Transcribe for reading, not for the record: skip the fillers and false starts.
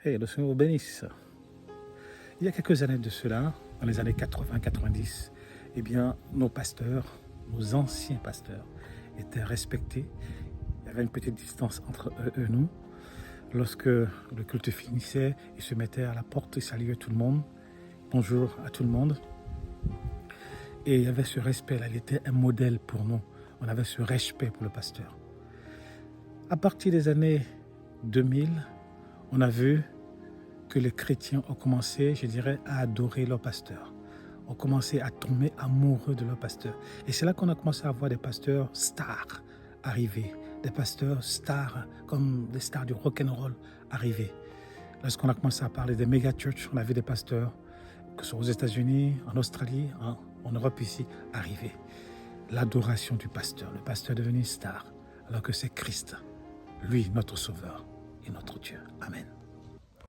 Hey, le Seigneur vous bénisse. Il y a quelques années de cela, dans les années 80-90, eh bien, nos pasteurs, nos anciens pasteurs, étaient respectés. Il y avait une petite distance entre eux et nous. Lorsque le culte finissait, ils se mettaient à la porte et saluaient tout le monde. Bonjour à tout le monde. Et il y avait ce respect-là, il était un modèle pour nous. On avait ce respect pour le pasteur. À partir des années 2000, on a vu que les chrétiens ont commencé, je dirais, à adorer leur pasteur. Ont commencé à tomber amoureux de leur pasteur. Et c'est là qu'on a commencé à voir des pasteurs stars arriver. Des pasteurs stars, comme des stars du rock'n'roll arriver. Lorsqu'on a commencé à parler des méga church, on a vu des pasteurs, que ce soit aux États-Unis, en Australie, en Europe ici, arriver. L'adoration du pasteur. Le pasteur est devenu star, alors que c'est Christ, lui, notre Sauveur et notre Dieu. Amen.